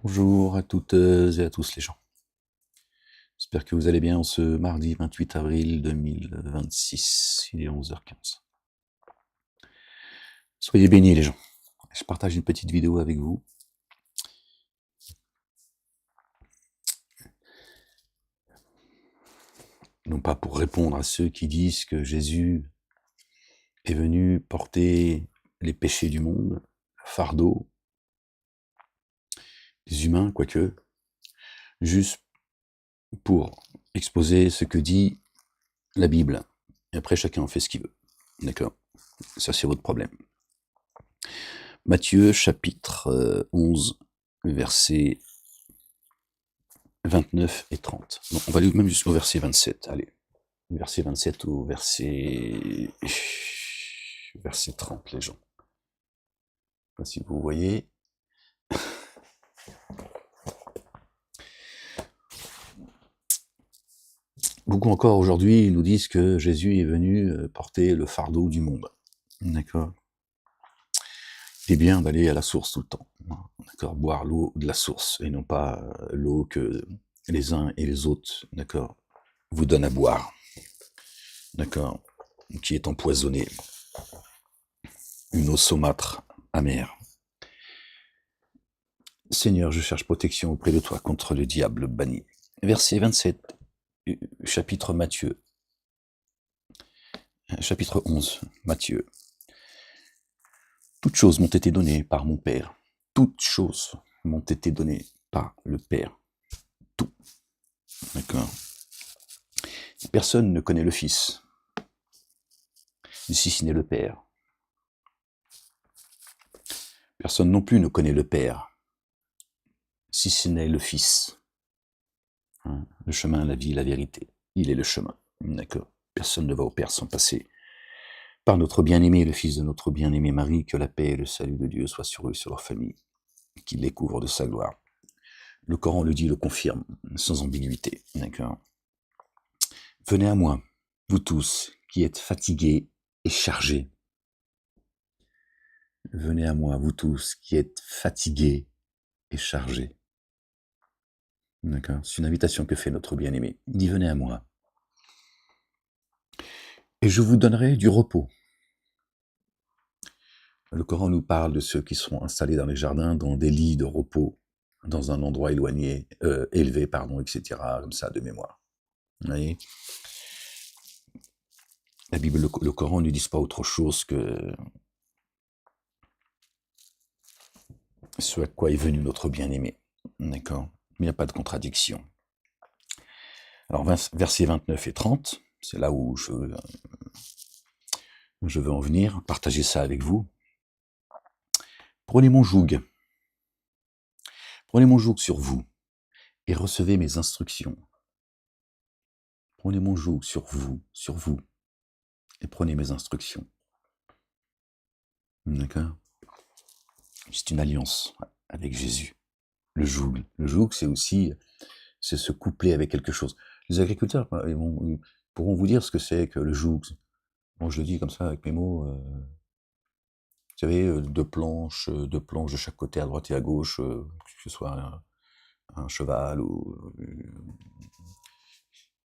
Bonjour à toutes et à tous les gens. J'espère que vous allez bien en ce mardi 28 avril 2026, il est 11h15. Soyez bénis les gens. Je partage une petite vidéo avec vous. Non pas pour répondre à ceux qui disent que Jésus est venu porter les péchés du monde, le fardeau des humains, quoique, juste pour exposer ce que dit la Bible. Et après, chacun en fait ce qu'il veut. D'accord? Ça, c'est votre problème. Matthieu, chapitre 11, versets 29 et 30. Non, on va aller même jusqu'au verset 27. Allez, verset 27 au verset 30, les gens. Je sais pas si vous voyez. Beaucoup encore aujourd'hui nous disent que Jésus est venu porter le fardeau du monde. D'accord. C'est bien d'aller à la source tout le temps. D'accord. Boire l'eau de la source et non pas l'eau que les uns et les autres, d'accord, vous donnent à boire. D'accord. Qui est empoisonnée. Une eau saumâtre, amère. Seigneur, je cherche protection auprès de toi contre le diable banni. Verset 27, chapitre Matthieu. Chapitre 11, Matthieu. Toutes choses m'ont été données par mon Père. Toutes choses m'ont été données par le Père. Tout. D'accord. Personne ne connaît le Fils, si ce n'est le Père. Personne non plus ne connaît le Père, si ce n'est le Fils. Hein, le chemin, la vie, la vérité. Il est le chemin. D'accord. Personne ne va au Père sans passer par notre bien-aimé, le Fils de notre bien-aimé Marie, que la paix et le salut de Dieu soient sur eux, sur leur famille, qu'il les couvre de sa gloire. Le Coran le dit, le confirme, sans ambiguïté. D'accord. Venez à moi, vous tous qui êtes fatigués et chargés. Venez à moi, vous tous qui êtes fatigués et chargés. D'accord. C'est une invitation que fait notre bien-aimé. Il dit, venez à moi. Et je vous donnerai du repos. Le Coran nous parle de ceux qui seront installés dans les jardins, dans des lits de repos, dans un endroit éloigné, élevé, etc., comme ça, de mémoire. Vous voyez ? La Bible, le Coran ne dit pas autre chose que ce à quoi est venu notre bien-aimé. D'accord ? Il n'y a pas de contradiction. Alors, versets 29 et 30, c'est là où je veux en venir, partager ça avec vous. Prenez mon joug sur vous et recevez mes instructions. Prenez mon joug sur vous, et prenez mes instructions. D'accord ? C'est une alliance avec Jésus. Le joug, c'est aussi se coupler avec quelque chose. Les agriculteurs ils pourront vous dire ce que c'est que le joug. Bon, je le dis comme ça avec mes mots. Vous savez, deux planches de chaque côté, à droite et à gauche, que ce soit un cheval ou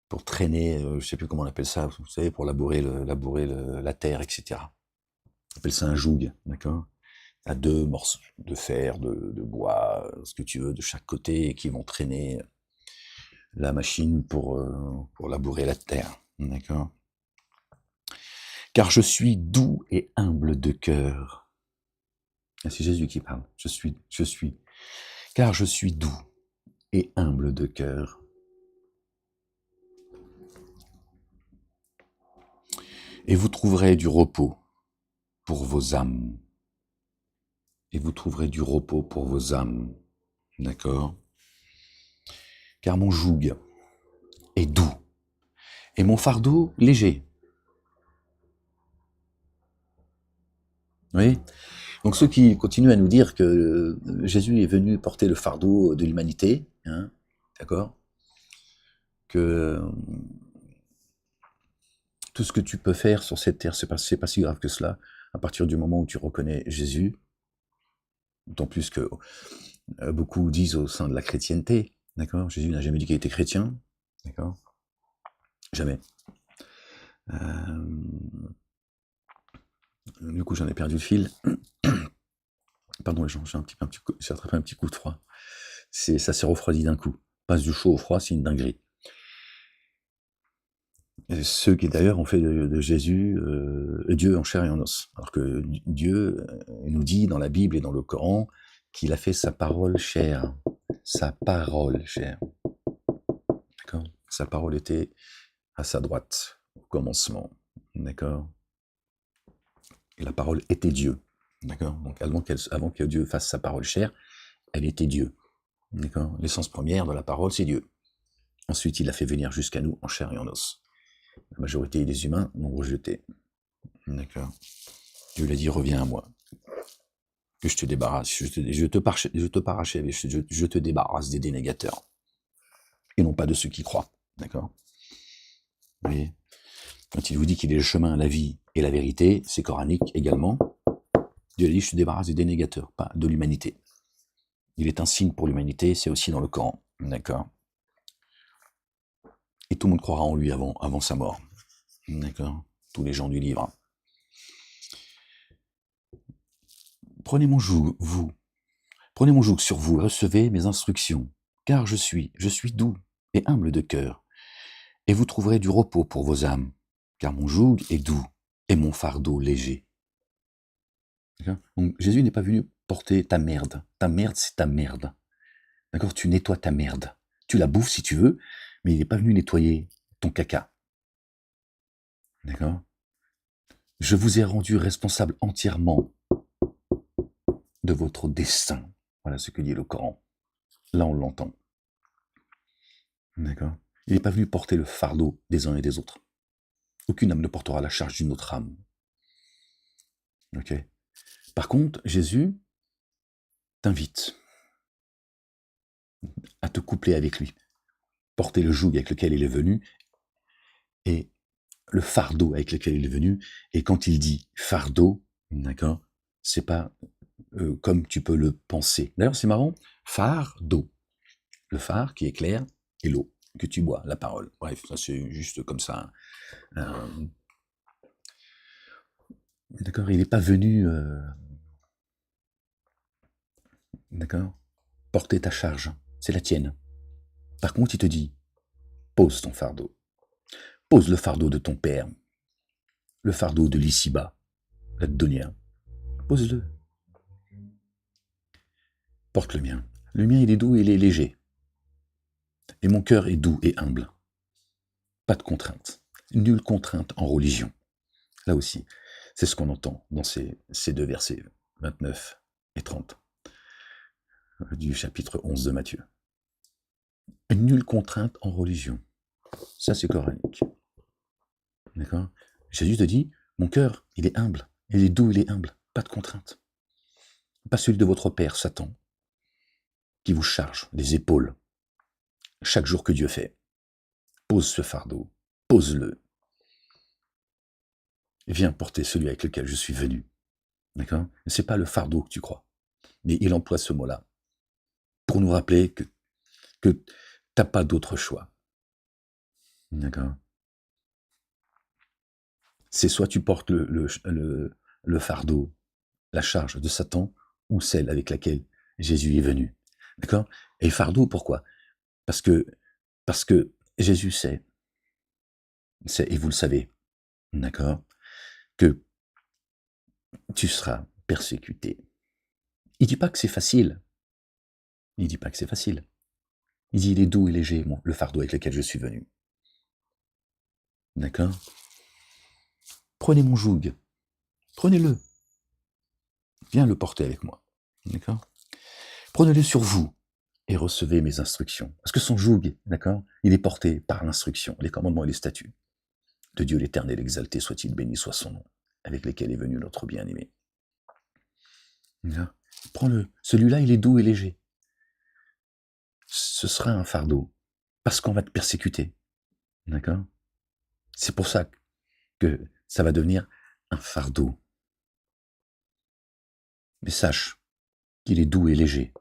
pour traîner, je ne sais plus comment on appelle ça, vous savez, pour labourer la terre, etc. On appelle ça un joug, d'accord ? À deux morceaux de fer, de bois, ce que tu veux, de chaque côté, et qui vont traîner la machine pour labourer la terre, d'accord ? Car je suis doux et humble de cœur. C'est Jésus qui parle. Je suis. Car je suis doux et humble de cœur. Et vous trouverez du repos pour vos âmes. Et vous trouverez du repos pour vos âmes. D'accord ? Car mon joug est doux et mon fardeau léger. Vous voyez ? Donc ceux qui continuent à nous dire que Jésus est venu porter le fardeau de l'humanité, hein, d'accord ? Que tout ce que tu peux faire sur cette terre, c'est pas si grave que cela, à partir du moment où tu reconnais Jésus, d'autant plus que beaucoup disent au sein de la chrétienté, d'accord? Jésus n'a jamais dit qu'il était chrétien, d'accord? Jamais. Du coup, j'en ai perdu le fil. Pardon, j'ai attrapé un petit coup de froid. Ça s'est refroidi d'un coup. Passe du chaud au froid, c'est une dinguerie. Et ceux qui d'ailleurs ont fait de Jésus Dieu en chair et en os. Alors que Dieu nous dit dans la Bible et dans le Coran qu'il a fait sa parole chair. Sa parole chair. D'accord? Sa parole était à sa droite, au commencement. D'accord? Et la parole était Dieu. D'accord? Donc avant que Dieu fasse sa parole chair, elle était Dieu. D'accord? L'essence première de la parole, c'est Dieu. Ensuite, il l'a fait venir jusqu'à nous en chair et en os. La majorité des humains l'ont rejeté. D'accord? Dieu l'a dit, reviens à moi. Que je te débarrasse. Je te débarrasse des dénégateurs. Et non pas de ceux qui croient. D'accord? Vous voyez? Quand il vous dit qu'il est le chemin, la vie et la vérité, c'est coranique également. Dieu a dit, je te débarrasse des dénégateurs, pas de l'humanité. Il est un signe pour l'humanité, c'est aussi dans le Coran. D'accord? Et tout le monde croira en lui avant sa mort. D'accord? Tous les gens du livre. Prenez mon joug sur vous, recevez mes instructions, car je suis doux et humble de cœur, et vous trouverez du repos pour vos âmes, car mon joug est doux et mon fardeau léger. D'accord? Donc Jésus n'est pas venu porter ta merde. Ta merde, c'est ta merde. D'accord? Tu nettoies ta merde. Tu la bouffes si tu veux, mais il n'est pas venu nettoyer ton caca. D'accord? Je vous ai rendu responsable entièrement de votre destin. Voilà ce que dit le Coran. Là, on l'entend. D'accord? Il n'est pas venu porter le fardeau des uns et des autres. Aucune âme ne portera la charge d'une autre âme. Ok? Par contre, Jésus t'invite à te coupler avec lui, porter le joug avec lequel il est venu et le fardeau avec lequel il est venu. Et quand il dit fardeau, d'accord, c'est pas comme tu peux le penser. D'ailleurs, c'est marrant, fardeau. Le phare qui éclaire et l'eau que tu bois, la parole. Bref, ça c'est juste comme ça. D'accord, il n'est pas venu, d'accord, porter ta charge, c'est la tienne. Par contre, il te dit, pose ton fardeau. Pose le fardeau de ton père, le fardeau de l'ici-bas, la dunya. Pose-le. Porte le mien. Le mien, il est doux et il est léger. Et mon cœur est doux et humble. Pas de contrainte. Nulle contrainte en religion. Là aussi, c'est ce qu'on entend dans ces deux versets, 29 et 30, du chapitre 11 de Matthieu. Nulle contrainte en religion. Ça, c'est coranique. D'accord? Jésus te dit, mon cœur, il est humble. Il est doux, il est humble. Pas de contrainte. Pas celui de votre père, Satan, qui vous charge les épaules chaque jour que Dieu fait. Pose ce fardeau. Pose-le. Viens porter celui avec lequel je suis venu. D'accord? C'est pas le fardeau que tu crois. Mais il emploie ce mot-là pour nous rappeler que t'as pas d'autre choix. D'accord? C'est soit tu portes le fardeau, la charge de Satan, ou celle avec laquelle Jésus est venu. D'accord? Et fardeau, pourquoi? Parce que Jésus sait, et vous le savez, d'accord, que tu seras persécuté. Il dit pas que c'est facile. Il dit pas que c'est facile. Il dit il est doux et léger, le fardeau avec lequel je suis venu. D'accord? Prenez mon joug. Prenez-le. Viens le porter avec moi. D'accord? Prenez-le sur vous et recevez mes instructions. Parce que son joug, d'accord, il est porté par l'instruction, les commandements et les statuts de Dieu l'Éternel, exalté soit-il, béni soit son nom, avec lesquels est venu notre bien-aimé. Prends-le. Celui-là, il est doux et léger. Ce sera un fardeau, parce qu'on va te persécuter. D'accord? C'est pour ça que ça va devenir un fardeau. Mais sache qu'il est doux et léger.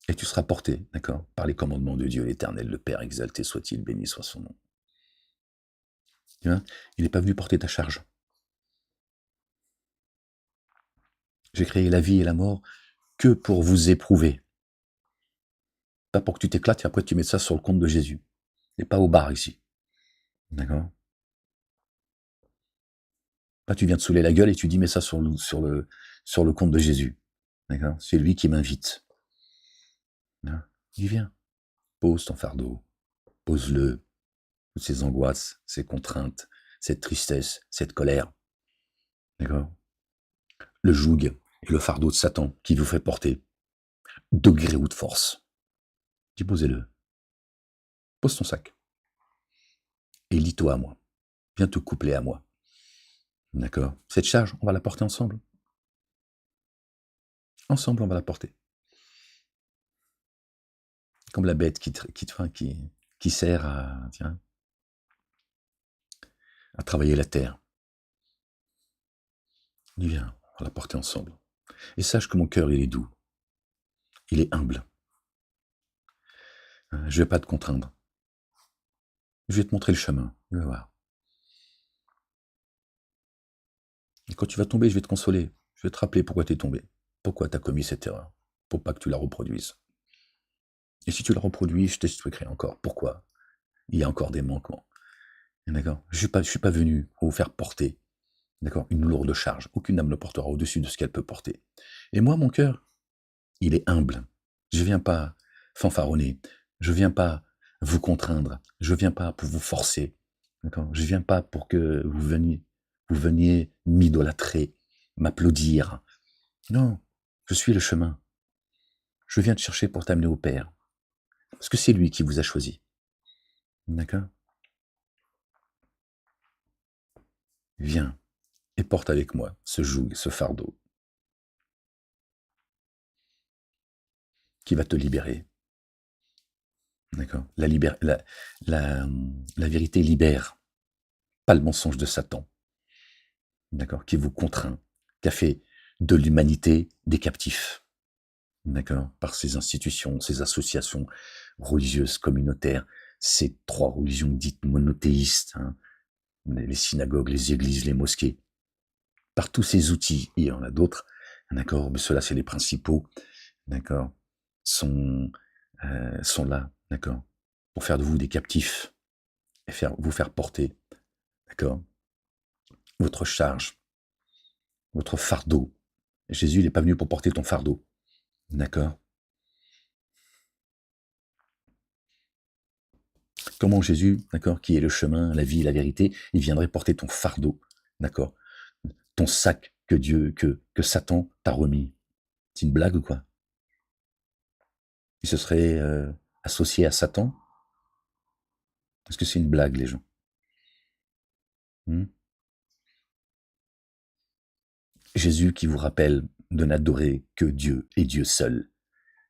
Et tu seras porté, d'accord, par les commandements de Dieu l'Éternel, le Père, exalté soit-il, béni soit son nom. Tu vois, il n'est pas venu porter ta charge. J'ai créé la vie et la mort que pour vous éprouver. Pas pour que tu t'éclates et après tu mets ça sur le compte de Jésus. Et pas au bar ici. D'accord. Là, tu viens te saouler la gueule et tu dis, mets ça sur le compte de Jésus. D'accord. C'est lui qui m'invite. Hein. Il vient. Pose ton fardeau. Pose-le. Toutes ces angoisses, ces contraintes, cette tristesse, cette colère. D'accord. Le joug et le fardeau de Satan qui vous fait porter, de gré ou de force. Dis, posez-le. Pose ton sac. Et lie-toi à moi. Viens te coupler à moi. D'accord. Cette charge, on va la porter ensemble. Ensemble, on va la porter. Comme la bête qui sert à travailler la terre. Dis, viens, on va la porter ensemble. Et sache que mon cœur, il est doux. Il est humble. Je ne vais pas te contraindre. Je vais te montrer le chemin. Tu vas voir. Et quand tu vas tomber, je vais te consoler. Je vais te rappeler pourquoi tu es tombé. Pourquoi tu as commis cette erreur. Pour pas que tu la reproduises. Et si tu la reproduis, je t'expliquerai encore pourquoi. Il y a encore des manquements. D'accord. Je ne suis pas venu pour vous faire porter, d'accord, une lourde charge. Aucune âme ne portera au-dessus de ce qu'elle peut porter. Et moi, mon cœur, il est humble. Je ne viens pas fanfaronner. Je ne viens pas vous contraindre. Je ne viens pas pour vous forcer. D'accord. Je ne viens pas pour que vous veniez m'idolâtrer, m'applaudir. Non, je suis le chemin. Je viens te chercher pour t'amener au Père. Parce que c'est lui qui vous a choisi. D'accord. Viens et porte avec moi ce joug, ce fardeau qui va te libérer. D'accord. La vérité libère, pas le mensonge de Satan. D'accord. Qui vous contraint, qui a fait de l'humanité des captifs. D'accord. Par ces institutions, ces associations religieuses, communautaires, ces trois religions dites monothéistes, hein, les synagogues, les églises, les mosquées. Par tous ces outils, il y en a d'autres, d'accord, mais ceux-là, c'est les principaux, d'accord, sont là, d'accord, pour faire de vous des captifs et vous faire porter, d'accord, votre charge, votre fardeau. Jésus, il n'est pas venu pour porter ton fardeau, d'accord. Comment Jésus, d'accord, qui est le chemin, la vie, la vérité, il viendrait porter ton fardeau, d'accord, ton sac que Satan t'a remis. C'est une blague ou quoi? Il se serait associé à Satan? Est-ce que c'est une blague, les gens? Jésus qui vous rappelle de n'adorer que Dieu et Dieu seul.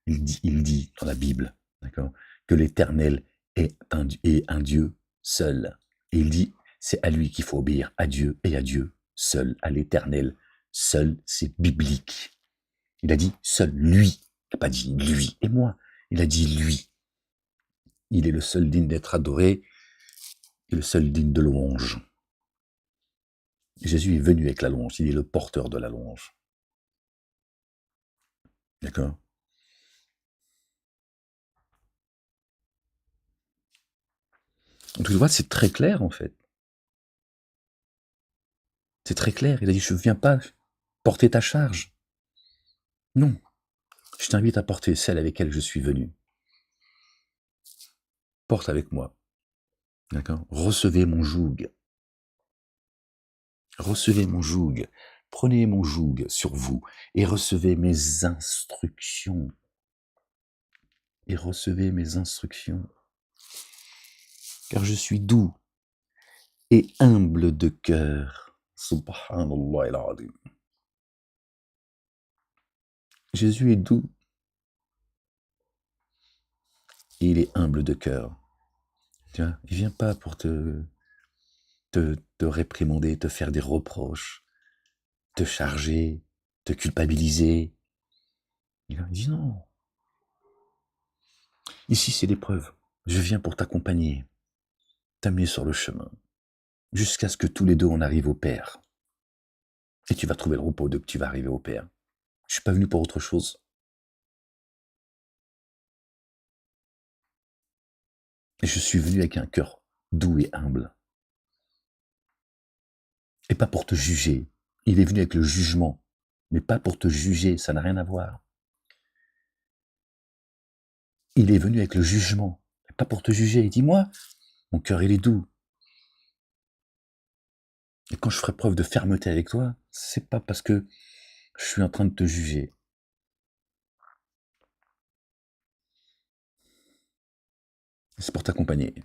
Il dit dans la Bible, d'accord, que l'Éternel est un Dieu seul. Et il dit, c'est à lui qu'il faut obéir, à Dieu et à Dieu seul, à l'Éternel seul, c'est biblique. Il a dit seul, lui. Il n'a pas dit lui et moi. Il a dit lui. Il est le seul digne d'être adoré et le seul digne de louange. Jésus est venu avec la louange, il est le porteur de la louange. D'accord? Donc tu vois, c'est très clair en fait. C'est très clair. Il a dit, je ne viens pas porter ta charge. Non, je t'invite à porter celle avec laquelle je suis venu. Porte avec moi. D'accord? Recevez mon joug. Recevez mon joug. Prenez mon joug sur vous et recevez mes instructions. Et recevez mes instructions. Car je suis doux et humble de cœur. Subhanallah al-Azim. Jésus est doux et il est humble de cœur. Tu vois, il ne vient pas pour te réprimander, te faire des reproches, te charger, te culpabiliser. Il dit non. Ici, c'est l'épreuve. Je viens pour t'accompagner, t'amener sur le chemin, jusqu'à ce que tous les deux on arrive au Père. Et tu vas trouver le repos dès que tu vas arriver au Père. Je suis pas venu pour autre chose. Et je suis venu avec un cœur doux et humble. Et pas pour te juger. Il est venu avec le jugement, mais pas pour te juger, ça n'a rien à voir. Il est venu avec le jugement, pas pour te juger. Dis-moi, mon cœur il est doux. Et quand je ferai preuve de fermeté avec toi, c'est pas parce que je suis en train de te juger. C'est pour t'accompagner.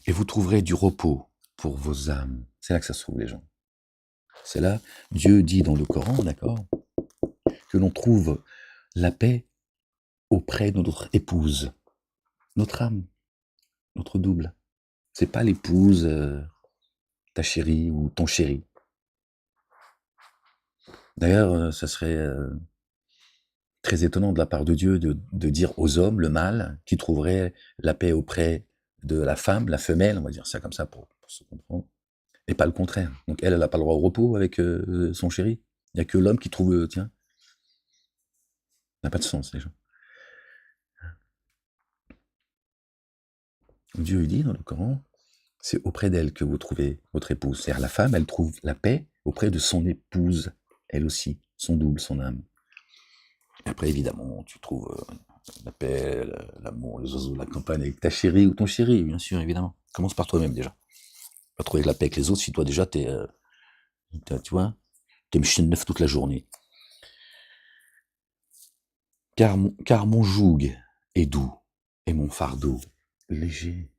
Et vous trouverez du repos pour vos âmes. C'est là que ça se trouve, les gens. C'est là, Dieu dit dans le Coran, d'accord, que l'on trouve la paix auprès de notre épouse, notre âme, notre double. C'est pas l'épouse, ta chérie ou ton chéri. D'ailleurs, ça serait très étonnant de la part de Dieu de dire aux hommes, le mâle, qui trouverait la paix auprès de la femme, la femelle, on va dire ça comme ça pour se comprendre, et pas le contraire. Donc elle n'a pas le droit au repos avec son chéri. Il n'y a que l'homme qui trouve, tiens, ça n'a pas de sens, les gens. Dieu il dit dans le Coran, c'est auprès d'elle que vous trouvez votre épouse. C'est-à-dire la femme, elle trouve la paix auprès de son épouse, elle aussi, son double, son âme. Et après, évidemment, tu trouves la paix, l'amour, les oiseaux, la campagne avec ta chérie ou ton chéri, bien sûr, évidemment. Commence par toi-même déjà. Pas trouver la paix avec les autres si toi déjà tu vois, t'es neuf toute la journée. Car mon joug est doux et mon fardeau léger.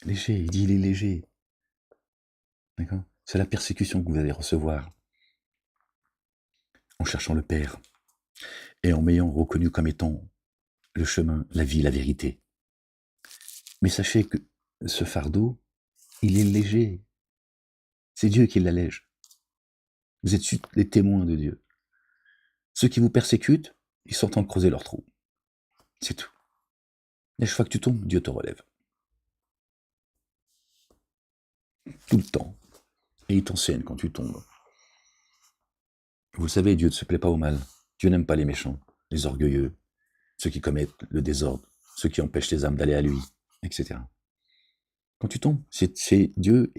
Léger, il dit il est léger. D'accord? C'est la persécution que vous allez recevoir en cherchant le Père et en m'ayant reconnu comme étant le chemin, la vie, la vérité. Mais sachez que ce fardeau, il est léger. C'est Dieu qui l'allège. Vous êtes les témoins de Dieu. Ceux qui vous persécutent, ils sont en train de creuser leur trou. C'est tout. Et chaque fois que tu tombes, Dieu te relève. Tout le temps. Et il t'enseigne quand tu tombes. Vous le savez, Dieu ne se plaît pas au mal. Dieu n'aime pas les méchants, les orgueilleux, ceux qui commettent le désordre, ceux qui empêchent les âmes d'aller à lui, etc. Quand tu tombes, Dieu.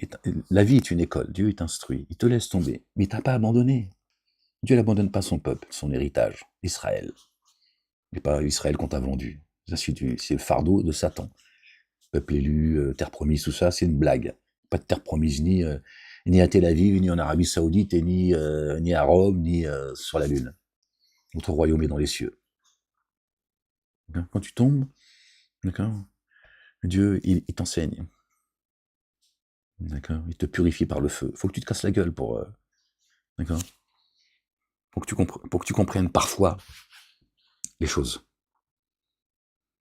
La vie est une école. Dieu t'instruit. Il te laisse tomber. Mais il t'a pas abandonné. Dieu n'abandonne pas son peuple, son héritage, Israël. Ce n'est pas Israël qu'on t'a vendu. C'est le fardeau de Satan. Peuple élu, terre promise, tout ça, c'est une blague. Pas de terre promise ni à Tel Aviv, ni en Arabie Saoudite, et ni à Rome, ni sur la Lune. Notre royaume est dans les cieux. Quand tu tombes, d'accord, Dieu, il t'enseigne. D'accord, il te purifie par le feu. Faut que tu te casses la gueule pour, d'accord, pour que tu comprennes parfois les choses.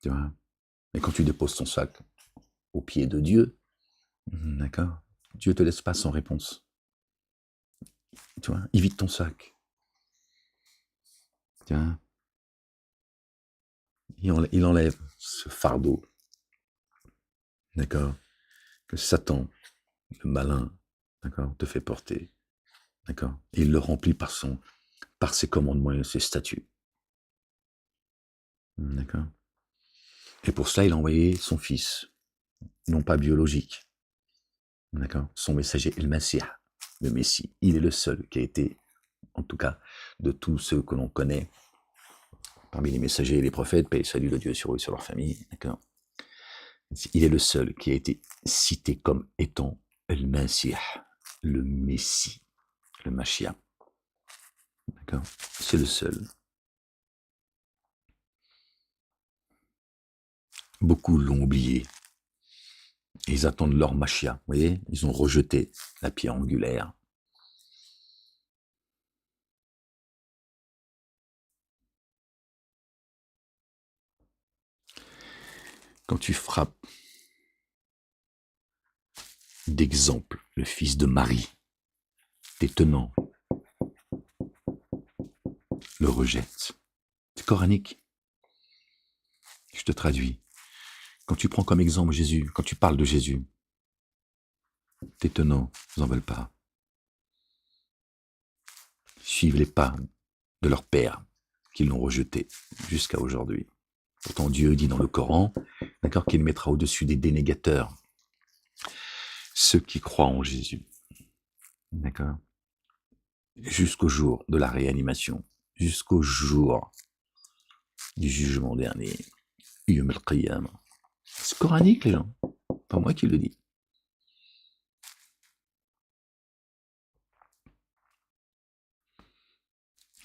Tu vois. Et quand tu déposes ton sac au pied de Dieu, d'accord, Dieu te laisse pas sans réponse. Tu vois, il vide ton sac. Tu vois, il enlève ce fardeau, d'accord, que Satan, le malin, d'accord, te fait porter, d'accord, et il le remplit par ses commandements et ses statuts, d'accord. Et pour cela, il a envoyé son fils, non pas biologique, d'accord, son messager, El Messie, le Messie. Il est le seul qui a été, en tout cas, de tous ceux que l'on connaît, parmi les messagers et les prophètes, paix et salut de Dieu sur eux et sur leur famille, d'accord. Il est le seul qui a été cité comme étant El Messie, le Messie, le Mashiach. D'accord. C'est le seul. Beaucoup l'ont oublié. Ils attendent leur Mashiach. Vous voyez, ils ont rejeté la pierre angulaire. Quand tu frappes d'exemple le fils de Marie, t'étonnant le rejette. C'est coranique. Je te traduis. Quand tu prends comme exemple Jésus, quand tu parles de Jésus, tes tenants n'en veulent pas. Suivent les pas de leur père, qu'ils l'ont rejeté jusqu'à aujourd'hui. Pourtant Dieu dit dans le Coran, d'accord, qu'il mettra au-dessus des dénégateurs ceux qui croient en Jésus. D'accord? Jusqu'au jour de la réanimation, jusqu'au jour du jugement dernier. Yom al-Qiyam. C'est coranique, les gens. Pas moi qui le dis.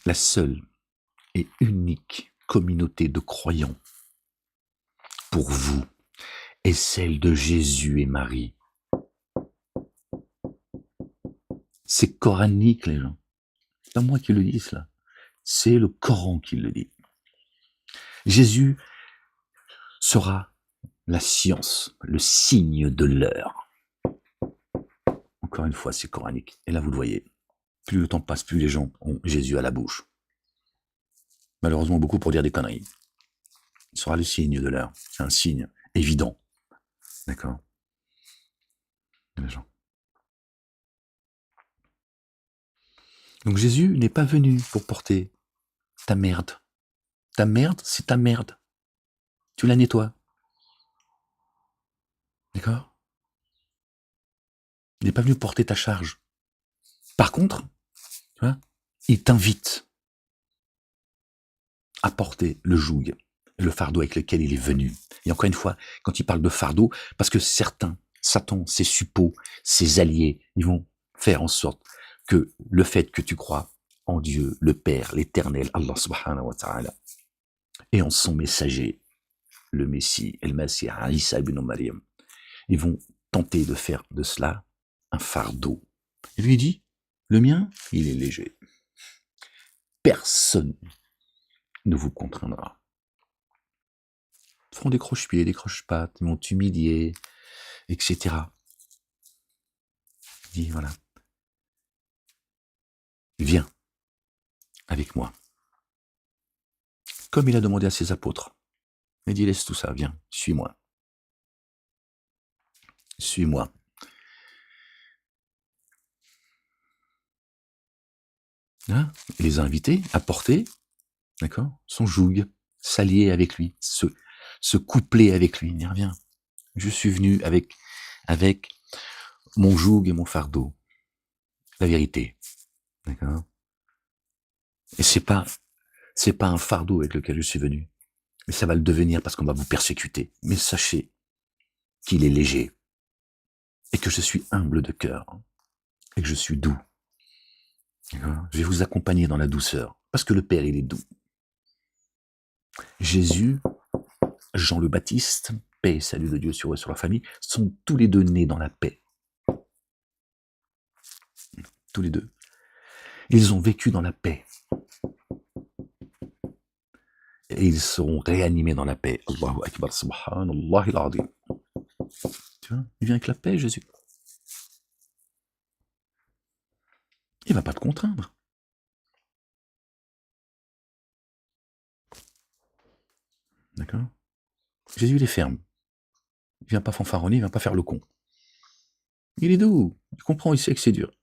La seule et unique communauté de croyants pour vous est celle de Jésus et Marie. C'est coranique, les gens. C'est pas moi qui le dis, cela. C'est le Coran qui le dit. Jésus sera la science, le signe de l'heure. Encore une fois, c'est coranique. Et là, vous le voyez. Plus le temps passe, plus les gens ont Jésus à la bouche. Malheureusement, beaucoup pour dire des conneries. Il sera le signe de l'heure. C'est un signe évident. D'accord? Les gens. Donc Jésus n'est pas venu pour porter ta merde. Ta merde, c'est ta merde. Tu la nettoies. D'accord? Il n'est pas venu porter ta charge. Par contre, tu vois, il t'invite à porter le joug, le fardeau avec lequel il est venu. Et encore une fois, quand il parle de fardeau, parce que certains, Satan, ses suppôts, ses alliés, ils vont faire en sorte que le fait que tu crois en Dieu, le Père, l'Éternel, Allah subhanahu wa ta'ala, et en son messager, le Messie, El Masih, Isa ibn Maryam, ils vont tenter de faire de cela un fardeau. Il lui dit, le mien, il est léger. Personne ne vous contraindra. Ils feront des croche-pieds, des croche-pattes, ils vont t'humilier, etc. Il dit, voilà, viens avec moi. Comme il a demandé à ses apôtres. Il dit, laisse tout ça, viens, suis-moi. Suis-moi. Hein, il les a invités à porter, d'accord, son joug, s'allier avec lui, se coupler avec lui. Il dit, viens, je suis venu avec mon joug et mon fardeau. La vérité. D'accord? Et c'est pas un fardeau avec lequel je suis venu. Mais ça va le devenir parce qu'on va vous persécuter. Mais sachez qu'il est léger. Et que je suis humble de cœur. Et que je suis doux. D'accord? Je vais vous accompagner dans la douceur. Parce que le Père, il est doux. Jésus, Jean le Baptiste, paix et salut de Dieu sur eux et sur leur famille, sont tous les deux nés dans la paix. Tous les deux. Ils ont vécu dans la paix. Et ils seront réanimés dans la paix. Allahu Akbar, subhanallah al-azim. Tu vois, il vient avec la paix, Jésus. Il ne va pas te contraindre. D'accord? Jésus, il est ferme. Il ne vient pas fanfaronner, il ne vient pas faire le con. Il est doux. Il comprend, il sait que c'est dur.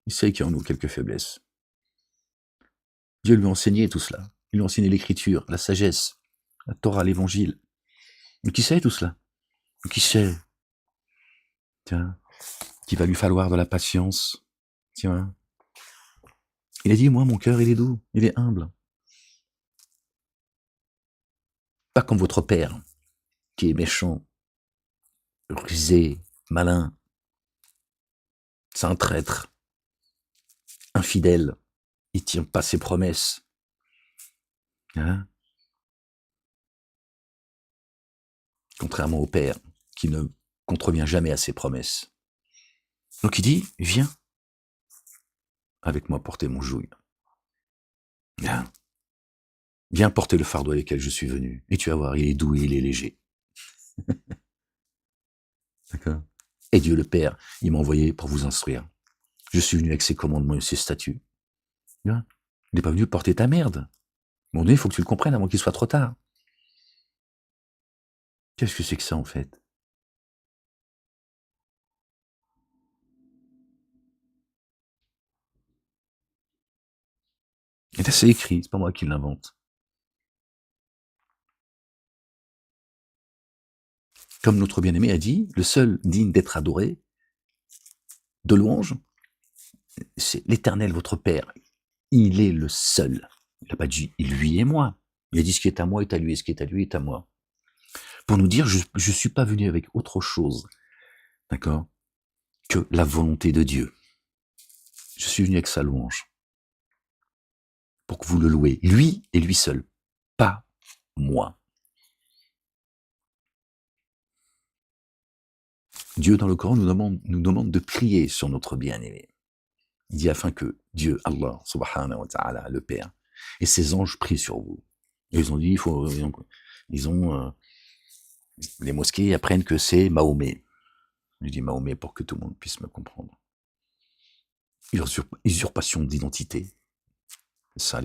Il sait qu'il y a en nous quelques faiblesses. Dieu lui a enseigné tout cela. Il lui a enseigné l'écriture, la sagesse, la Torah, l'évangile. Mais qui sait tout cela? Qui sait? Tiens, qu'il va lui falloir de la patience. Tiens. Il a dit, moi, mon cœur, il est doux, il est humble. Pas comme votre père, qui est méchant, rusé, malin. C'est un traître, infidèle. Il tient pas ses promesses. Hein? Contrairement au père, qui ne contrevient jamais à ses promesses. Donc il dit, viens avec moi porter mon joug. Viens. Viens porter le fardeau avec lequel je suis venu. Et tu vas voir, il est doux et il est léger. D'accord? Et Dieu le Père, il m'a envoyé pour vous instruire. Je suis venu avec ses commandements et ses statuts. Viens. Il n'est pas venu porter ta merde. À un moment donné, il faut que tu le comprennes avant qu'il soit trop tard. Qu'est-ce que c'est que ça, en fait? Et là, c'est écrit, c'est pas moi qui l'invente. Comme notre bien-aimé a dit, le seul digne d'être adoré, de louange, c'est l'Éternel, votre Père. Il est le seul. Il n'a pas dit lui et moi. Il a dit ce qui est à moi est à lui, et ce qui est à lui est à moi. Pour nous dire, je ne suis pas venu avec autre chose, d'accord, que la volonté de Dieu. Je suis venu avec sa louange. Pour que vous le louez, lui et lui seul, pas moi. Dieu, dans le Coran, nous demande de prier sur notre bien-aimé. Il dit afin que Dieu, Allah, subhanahu wa ta'ala, le Père, et ses anges prient sur vous. Et ils ont dit, les mosquées apprennent que c'est Mahomet. Je dis Mahomet pour que tout le monde puisse me comprendre. Usurpation d'identité. Ça,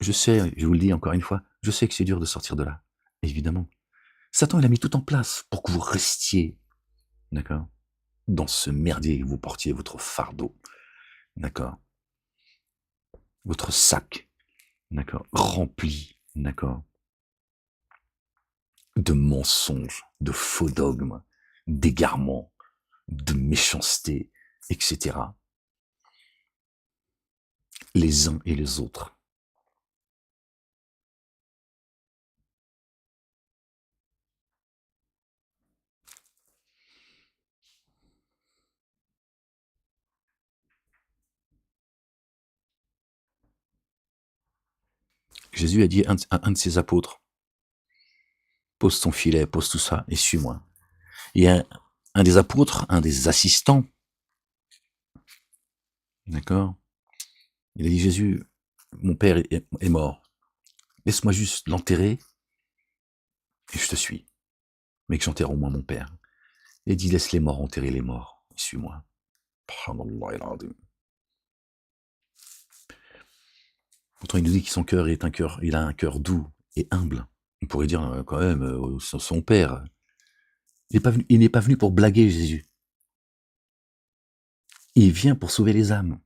je sais, je vous le dis encore une fois, je sais que c'est dur de sortir de là, évidemment. Satan, il a mis tout en place pour que vous restiez, d'accord, dans ce merdier, que vous portiez votre fardeau, d'accord, votre sac, d'accord, rempli, d'accord, de mensonges, de faux dogmes, d'égarements, de méchanceté, etc. Les uns et les autres. Jésus a dit à un de ses apôtres, pose ton filet, pose tout ça et suis-moi. Et un des apôtres, un des assistants, d'accord, il a dit, Jésus, mon père est mort. Laisse-moi juste l'enterrer et je te suis. Mais que j'enterre au moins mon père. Il dit, laisse les morts enterrer les morts. Et suis-moi. Pourtant, il nous dit que son cœur est il a un cœur doux et humble. On pourrait dire quand même, son père. Il n'est pas venu pour blaguer Jésus. Il vient pour sauver les âmes.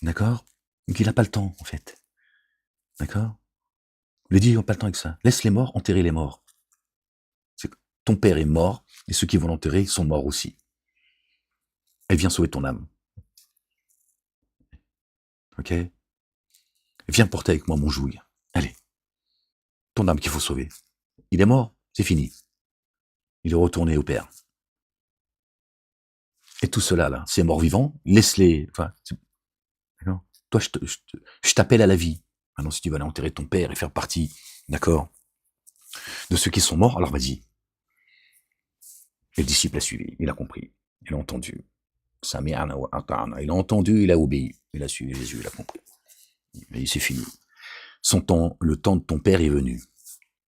D'accord? Donc il n'a pas le temps, en fait. D'accord? Il lui dit, il n'a pas le temps avec ça. Laisse les morts enterrer les morts. Ton père est mort, et ceux qui vont l'enterrer sont morts aussi. Elle vient sauver ton âme. Ok? Viens porter avec moi mon jouet. Allez. Ton âme qu'il faut sauver. Il est mort, c'est fini. Il est retourné au Père. Et tout cela, là, c'est mort-vivant, laisse-les. Enfin, d'accord? Toi, je t'appelle à la vie. Maintenant, si tu vas aller enterrer ton père et faire partie, d'accord, de ceux qui sont morts, alors vas-y. Et le disciple a suivi, il a compris, il a entendu. Il a entendu, il a obéi. Il a suivi Jésus, il a compris. Et c'est fini. Le temps de ton père est venu.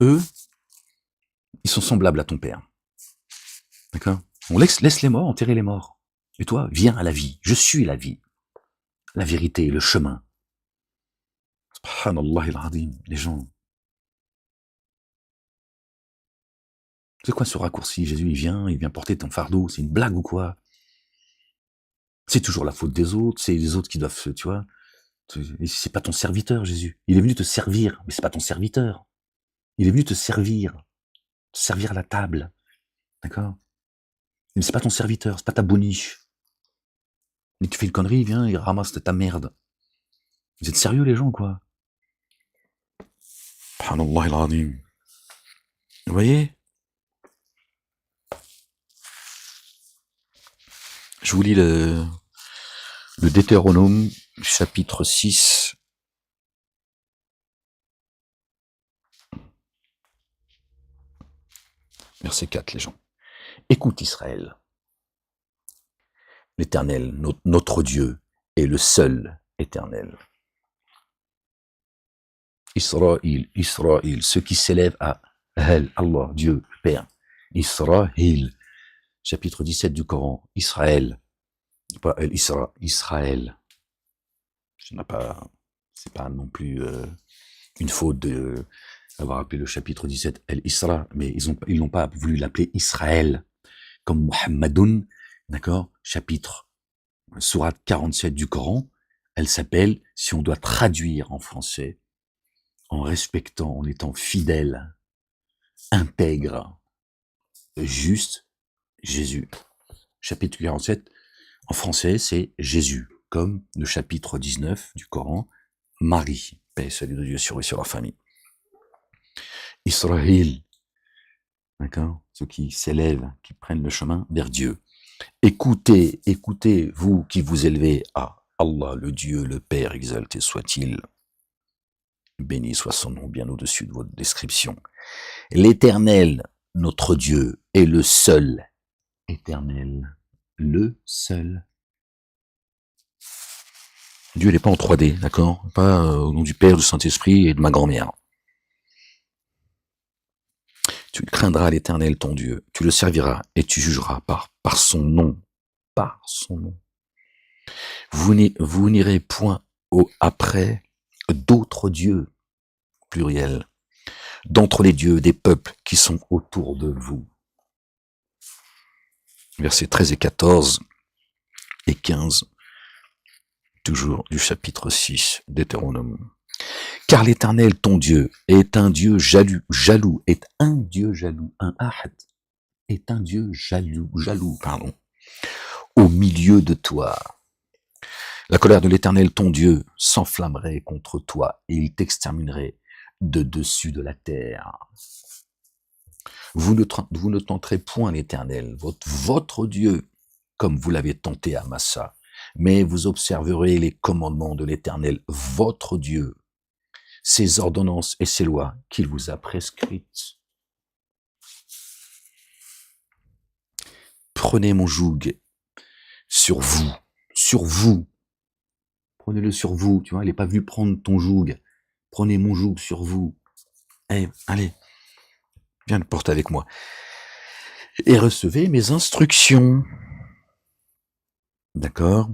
Eux, ils sont semblables à ton père. D'accord? On laisse les morts, enterrer les morts. Et toi, viens à la vie. Je suis la vie. La vérité, le chemin. Subhanallah al-Azim, les gens. C'est quoi ce raccourci? Jésus, il vient porter ton fardeau. C'est une blague ou quoi? C'est toujours la faute des autres. C'est les autres qui doivent, tu vois. C'est pas ton serviteur, Jésus. Il est venu te servir, mais c'est pas ton serviteur. Il est venu te servir à la table. D'accord? Mais c'est pas ton serviteur, c'est pas ta boniche. Mais tu fais une connerie, il vient, il ramasse ta merde. Vous êtes sérieux, les gens, quoi? Subhanallah al-Azim. Vous voyez? Je vous lis le Deutéronome, chapitre 6. Verset 4, les gens. Écoute Israël. L'Éternel, notre Dieu, est le seul éternel. Israël, Israël, ceux qui s'élèvent à Allah, Dieu, Père. Israël, chapitre 17 du Coran. Israël, pas Israël. Ça n'a pas C'est pas non plus une faute d'avoir appelé le chapitre 17 El-Isra, mais ils n'ont pas voulu l'appeler Israël, comme Muhammadoun, d'accord, chapitre, sourate 47 du Coran, elle s'appelle, si on doit traduire en français, en respectant, en étant fidèle, intègre, juste, Jésus. Chapitre 47, en français, c'est Jésus, comme le chapitre 19 du Coran, Marie, paix et salut de Dieu sur eux et sur leur famille. Israël, d'accord, ceux qui s'élèvent, qui prennent le chemin vers Dieu. Écoutez, écoutez, vous qui vous élevez à Allah, le Dieu, le Père, exalté soit-il. Béni soit son nom bien au-dessus de votre description. L'Éternel, notre Dieu, est le seul. Éternel, le seul. Dieu n'est pas en 3D, d'accord? Pas au nom du Père, du Saint-Esprit et de ma grand-mère. Tu craindras l'Éternel, ton Dieu. Tu le serviras et tu jugeras par son nom. Par son nom. Vous n'irez point après d'autres dieux, pluriel, d'entre les dieux des peuples qui sont autour de vous. Versets 13 et 14 et 15, toujours du chapitre 6 Deutéronome. Car l'Éternel, ton Dieu, est un Dieu jaloux, est un Dieu jaloux, un ahad, est un Dieu jaloux, au milieu de toi. La colère de l'Éternel, ton Dieu, s'enflammerait contre toi et il t'exterminerait de dessus de la terre. Vous ne tenterez point l'Éternel, votre Dieu, comme vous l'avez tenté à Massa, mais vous observerez les commandements de l'Éternel, votre Dieu, ses ordonnances et ses lois qu'il vous a prescrites. Prenez mon joug sur vous. Prenez-le sur vous, tu vois, il n'est pas venu prendre ton joug. Prenez mon joug sur vous. Allez, viens le porter avec moi. Et recevez mes instructions. D'accord?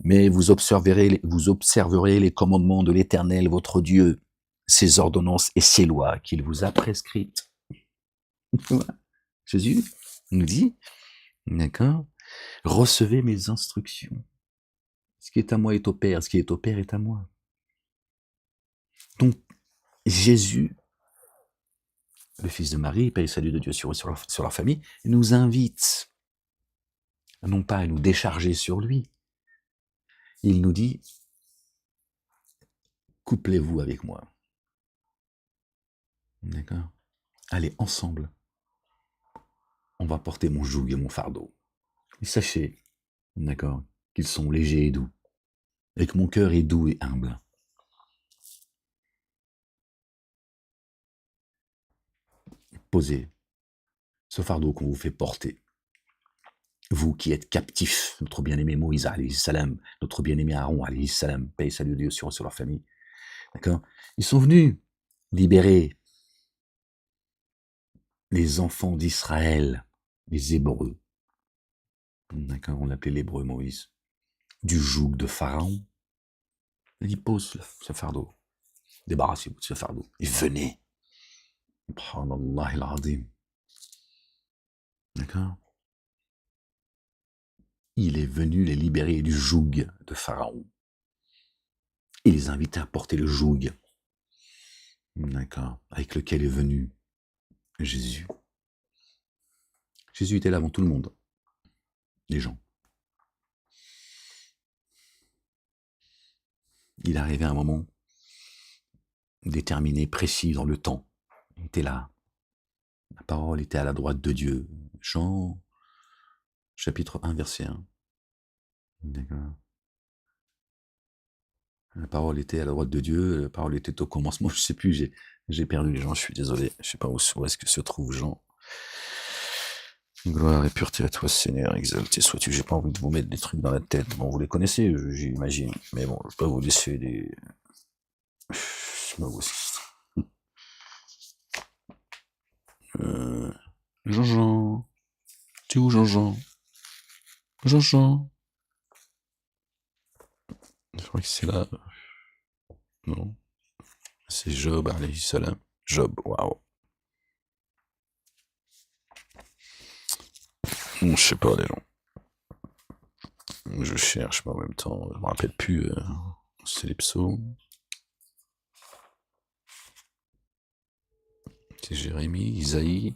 Mais vous observerez les commandements de l'Éternel, votre Dieu, ses ordonnances et ses lois qu'il vous a prescrites. Jésus nous dit, d'accord? Recevez mes instructions. Ce qui est à moi est au Père, ce qui est au Père est à moi. Donc, Jésus, le Fils de Marie, paix et salut de Dieu sur leur famille, nous invite, non pas à nous décharger sur lui. Il nous dit, couplez-vous avec moi. D'accord? Allez, ensemble, on va porter mon joug et mon fardeau. Et sachez, d'accord, qu'ils sont légers et doux, et que mon cœur est doux et humble. Posez ce fardeau qu'on vous fait porter. Vous qui êtes captifs, notre bien-aimé Moïse, alayhi salam, notre bien-aimé Aaron, alayhi salam, paix et salut de Dieu sur leur famille. D'accord? Ils sont venus libérer les enfants d'Israël, les Hébreux. D'accord? On l'appelait l'Hébreu Moïse. Du joug de Pharaon. Il pose ce fardeau. Débarrassez-vous de ce fardeau. Et venez. Subhanallah al-Azim. D'accord? Il est venu les libérer du joug de Pharaon. Il les invitait à porter le joug, d'accord, avec lequel est venu Jésus. Jésus était là avant tout le monde, les gens. Il arrivait à un moment déterminé, précis dans le temps. Il était là. La parole était à la droite de Dieu. Jean, chapitre 1, verset 1. D'accord. La parole était à la droite de Dieu, la parole était au commencement, je ne sais plus, j'ai perdu les gens, je suis désolé, je ne sais pas où est-ce que se trouve Jean. Gloire et pureté à toi, Seigneur, exalté sois-tu. J'ai pas envie de vous mettre des trucs dans la tête. Bon, vous les connaissez, j'imagine, mais bon, je vais pas vous laisser des... Jean-Jean, tu es où Jean-Jean? Jean-Jean. Je crois que c'est là. Non, c'est Job, alayhi salam. Job, waouh. Je sais pas, les gens. Je cherche, mais en même temps, je me rappelle plus. C'est les psaumes. C'est Jérémie, Isaïe.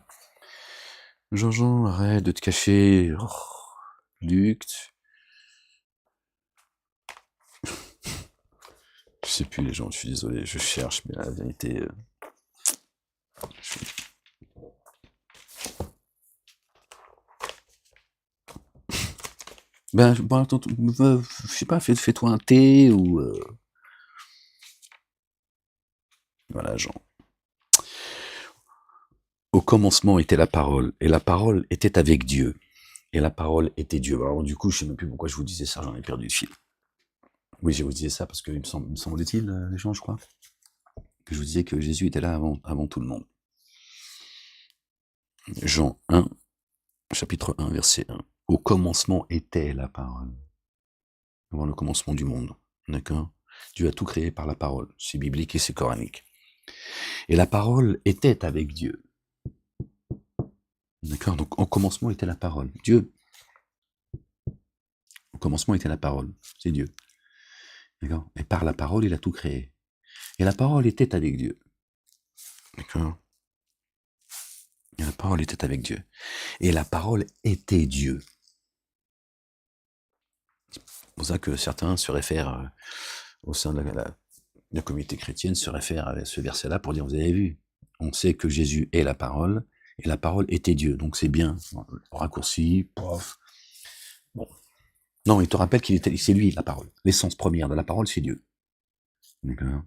Jean-Jean, arrête de te cacher. Oh, Luc. Je sais plus, les gens, je suis désolé, je cherche, mais la vérité. Ben, bon, attends, je sais pas, fais-toi un thé ou. Voilà, Jean. Au commencement était la parole, et la parole était avec Dieu, et la parole était Dieu. Alors, du coup, je sais même plus pourquoi je vous disais ça, j'en ai perdu le fil. Oui, je vous disais ça parce que, me semble-t-il, les gens, je crois, que je vous disais que Jésus était là avant tout le monde. Jean 1, chapitre 1, verset 1. Au commencement était la parole, avant le commencement du monde. D'accord? Dieu a tout créé par la parole. C'est biblique et c'est coranique. Et la parole était avec Dieu. D'accord? Donc, au commencement était la parole. Dieu. Au commencement était la parole. C'est Dieu. D'accord? Et par la parole, il a tout créé. Et la parole était avec Dieu. D'accord? Et la parole était avec Dieu. Et la parole était Dieu. C'est pour ça que certains se réfèrent, au sein de la communauté chrétienne, se réfèrent à ce verset-là pour dire, vous avez vu, on sait que Jésus est la parole, et la parole était Dieu. Donc c'est bien. Raccourci, pof. Bon. Non, il te rappelle c'est lui, la parole. L'essence première de la parole, c'est Dieu. D'accord?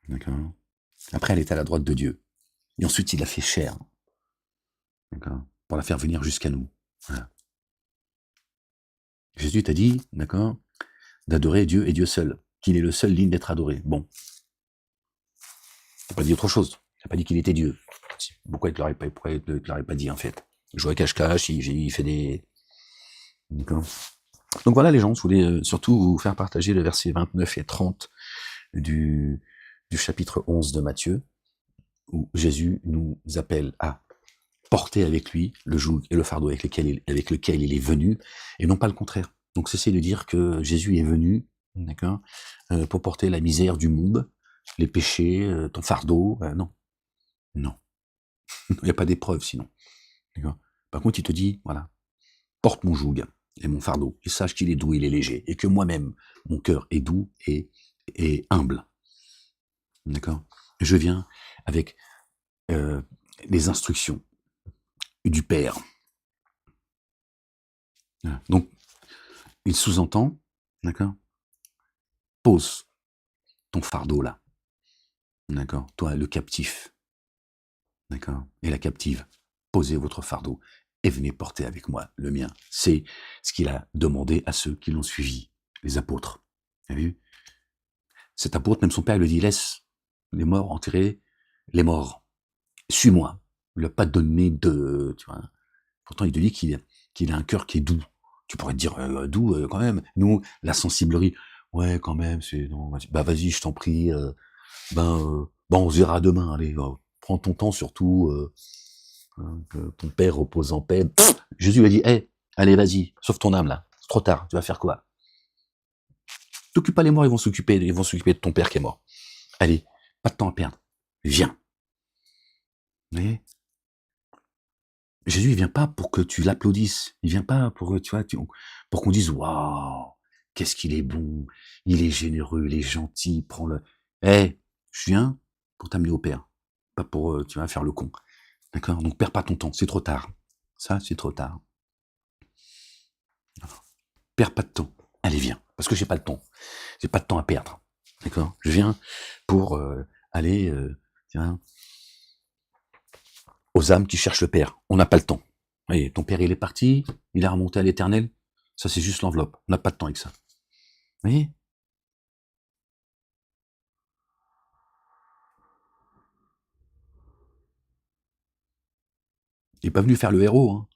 D'accord? Après, elle est à la droite de Dieu. Et ensuite, il l'a fait chair. D'accord? Pour la faire venir jusqu'à nous. Voilà. Jésus t'a dit, d'accord, d'adorer Dieu et Dieu seul. Qu'il est le seul digne d'être adoré. Bon. Il n'a pas dit autre chose. Il n'a pas dit qu'il était Dieu. Pourquoi il ne te l'aurait pas dit, en fait? Il jouait cache-cache, il fait des... D'accord? Donc voilà, les gens, je voulais surtout vous faire partager le verset 29 et 30 du chapitre 11 de Matthieu, où Jésus nous appelle à porter avec lui le joug et le fardeau avec lequel il est venu, et non pas le contraire. Donc cessez de dire que Jésus est venu, d'accord, pour porter la misère du monde, les péchés, ton fardeau, non, non, il n'y a pas d'épreuve sinon. D'accord. Par contre, il te dit, voilà, porte mon joug et mon fardeau, et sache qu'il est doux, il est léger, et que moi-même, mon cœur est doux et humble. D'accord. Je viens avec les instructions du Père. Donc, il sous-entend, d'accord, pose ton fardeau là, d'accord, toi le captif, d'accord, et la captive, posez votre fardeau et venez porter avec moi le mien. C'est ce qu'il a demandé à ceux qui l'ont suivi, les apôtres. Vous avez vu? Cet apôtre, même son père lui dit, laisse les morts enterrer les morts, suis-moi. Il lui a pas donné de, tu vois. Pourtant, il te dit qu'il a un cœur qui est doux. Tu pourrais te dire, doux quand même. Nous, la sensiblerie, ouais, quand même, c'est non. Bah vas-y, je t'en prie. On se verra demain. Allez, prends ton temps surtout. Que ton père repose en paix. Pff, Jésus lui a dit, hey, allez, vas-y, sauve ton âme là. C'est trop tard. Tu vas faire quoi? T'occupes pas les morts, ils vont s'occuper de ton père qui est mort. Allez, pas de temps à perdre. Viens. Vous voyez? Jésus, il vient pas pour que tu l'applaudisses. Il vient pas pour, tu vois, pour qu'on dise, waouh, qu'est-ce qu'il est bon, il est généreux, il est gentil, prends-le. Eh, je viens pour t'amener au Père. Pas pour, tu vas faire le con. D'accord? Donc, perds pas ton temps. C'est trop tard. Ça, c'est trop tard. Perds pas de temps. Allez, viens. Parce que j'ai pas le temps. J'ai pas de temps à perdre. D'accord? Je viens pour, aller, tiens, aux âmes qui cherchent le Père. On n'a pas le temps. Voyez, ton Père, il est parti, il est remonté à l'éternel. Ça, c'est juste l'enveloppe. On n'a pas de temps avec ça. Vous voyez? Il n'est pas venu faire le héros. Hein.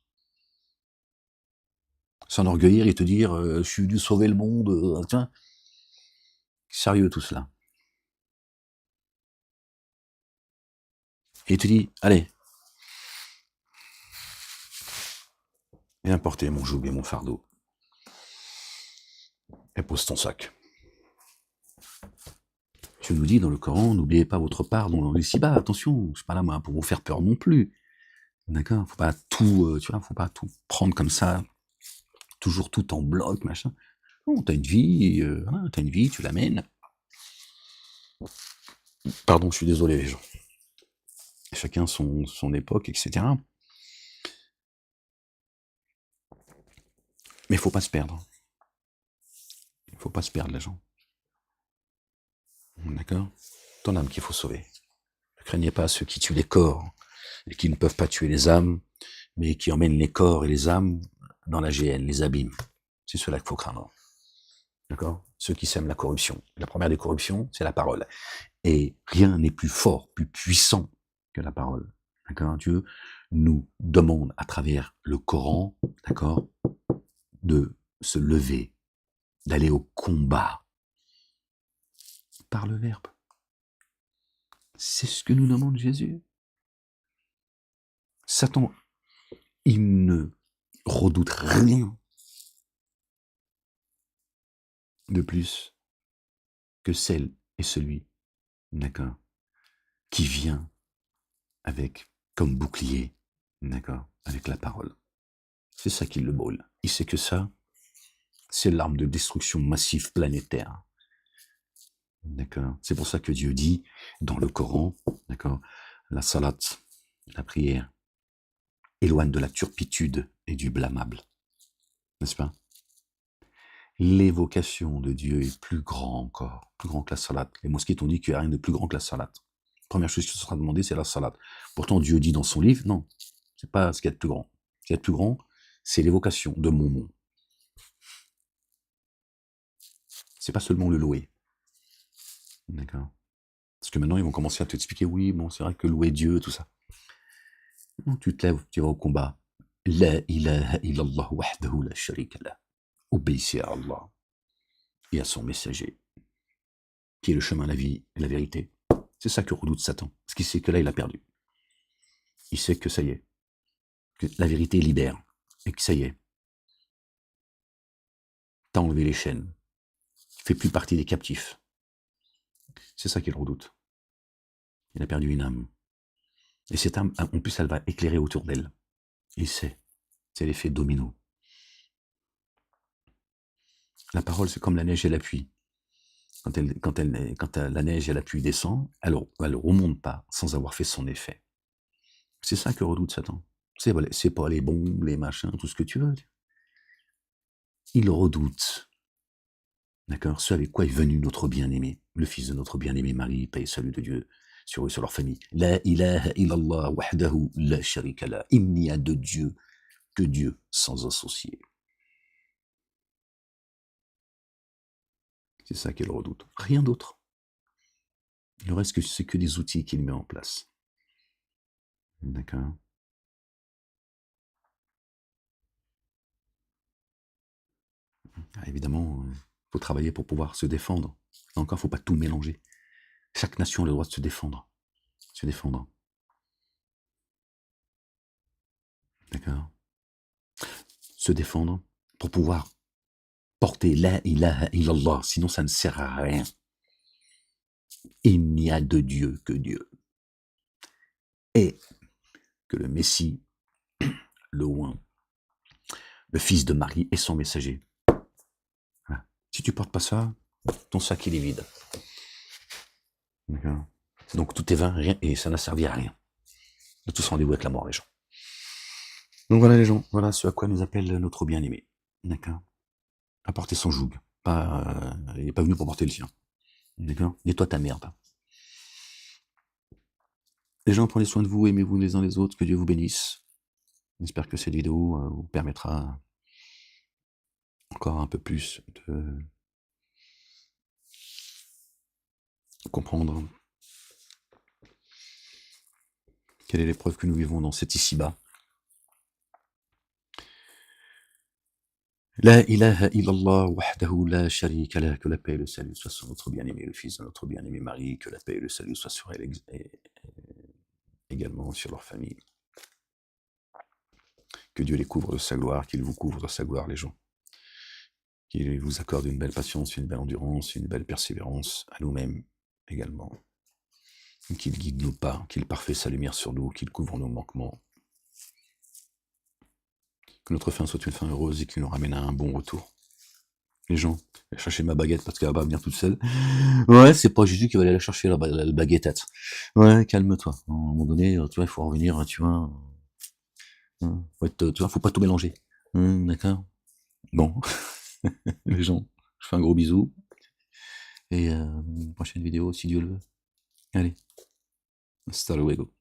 s'enorgueillir et te dire je suis venu sauver le monde, tiens, sérieux tout cela. Et il te dit, allez, viens porter mon joug et mon fardeau. Et pose ton sac. Dieu nous dit dans le Coran, n'oubliez pas votre part dans les ici-bas, attention, je suis pas là moi pour vous faire peur non plus. D'accord, faut pas tout, tu vois, faut pas tout prendre comme ça, toujours tout en bloc, machin. Non, t'as une vie, voilà, t'as une vie, tu l'amènes. Pardon, je suis désolé les gens. Chacun son époque, etc. Mais il faut pas se perdre. Il faut pas se perdre les gens. D'accord? Ton âme qu'il faut sauver. Ne craignez pas ceux qui tuent les corps et qui ne peuvent pas tuer les âmes, mais qui emmènent les corps et les âmes dans la géhenne, les abîmes. C'est cela qu'il faut craindre. D'accord? Ceux qui sèment la corruption. La première des corruptions, c'est la parole. Et rien n'est plus fort, plus puissant que la parole. D'accord? Dieu nous demande à travers le Coran, d'accord, de se lever, d'aller au combat par le Verbe. C'est ce que nous demande Jésus. Satan, il ne redoute rien de plus que celle et celui, d'accord, qui vient avec comme bouclier, d'accord, avec la parole. C'est ça qui le brûle. Il sait que ça, c'est l'arme de destruction massive planétaire. D'accord. C'est pour ça que Dieu dit dans le Coran, d'accord, la salat, la prière, éloigne de la turpitude et du blâmable. N'est-ce pas? L'évocation de Dieu est plus grand encore, plus grand que la salat. Les mosquites ont dit qu'il n'y a rien de plus grand que la salat. Première chose qui sera demandée, c'est la salat. Pourtant, Dieu dit dans son livre, non, c'est pas ce qu'il y a de plus grand. Ce qu'il y a de plus grand, c'est l'évocation de mon nom. C'est pas seulement le louer. D'accord. Parce que maintenant, ils vont commencer à t'expliquer, oui, bon, c'est vrai que louer Dieu, tout ça. Non, tu te lèves, tu vas au combat. La ilaha illallah wahdahu la sharika lah. Obéissez à Allah et à son messager, qui est le chemin, la vie et la vérité. C'est ça que redoute Satan. Parce qu'il sait que là, il a perdu. Il sait que ça y est, que la vérité libère. Et que ça y est, t'as enlevé les chaînes. Tu fais plus partie des captifs. C'est ça qu'il redoute. Il a perdu une âme. Et cette âme, en plus, elle va éclairer autour d'elle. Il sait. C'est l'effet domino. La parole, c'est comme la neige et la pluie. Quand la neige et la pluie descendent, elle ne remonte pas sans avoir fait son effet. C'est ça que redoute Satan. C'est pas les bombes, les machins, tout ce que tu veux. Il redoute, d'accord, ce avec quoi est venu notre bien-aimé, le fils de notre bien-aimé Marie, paix et salut de Dieu sur eux, sur leur famille. La ilaha illallah wahdahu la sharika la. Il n'y a de Dieu que Dieu sans associé. C'est ça qu'il redoute. Rien d'autre. Le reste, c'est que des outils qu'il met en place. D'accord. Évidemment, il faut travailler pour pouvoir se défendre. Là encore, il ne faut pas tout mélanger. Chaque nation a le droit de se défendre. Se défendre. D'accord. Se défendre pour pouvoir porter la ilaha illallah. Sinon, ça ne sert à rien. Il n'y a de Dieu que Dieu. Et que le Messie, le oint, le fils de Marie et son messager. Voilà. Si tu portes pas ça, ton sac il est vide. D'accord. Donc tout est vain, rien, et ça n'a servi à rien. De tous rendez-vous avec la mort, les gens. Donc voilà les gens, voilà ce à quoi nous appelle notre bien-aimé. D'accord. À porter son joug. Il n'est pas venu pour porter le sien. D'accord. Nettoie ta merde. Les gens, prenez soin de vous, aimez-vous les uns les autres, que Dieu vous bénisse. J'espère que cette vidéo vous permettra encore un peu plus de comprendre quelle est l'épreuve que nous vivons dans cet ici-bas. La ilaha illallah wahdahu la sharika lah, que la paix et le salut soient sur notre bien-aimé, le fils de notre bien-aimé mari, que la paix et le salut soient sur elle et également sur leur famille. Que Dieu les couvre de sa gloire, qu'il vous couvre de sa gloire, les gens. Qu'il vous accorde une belle patience, une belle endurance, une belle persévérance à nous-mêmes également. Qu'il guide nos pas, qu'il parfait sa lumière sur nous, qu'il couvre nos manquements. Que notre fin soit une fin heureuse et qu'il nous ramène à un bon retour. Les gens, je vais chercher ma baguette parce qu'elle va pas venir toute seule. Ouais, c'est pas Jésus qui va aller la chercher, la baguette. Ouais, calme-toi. À un moment donné, tu vois, il faut revenir, tu vois. Tu vois, faut pas tout mélanger. D'accord. Bon, les gens, je fais un gros bisou. Et prochaine vidéo, si Dieu le veut. Allez, hasta luego.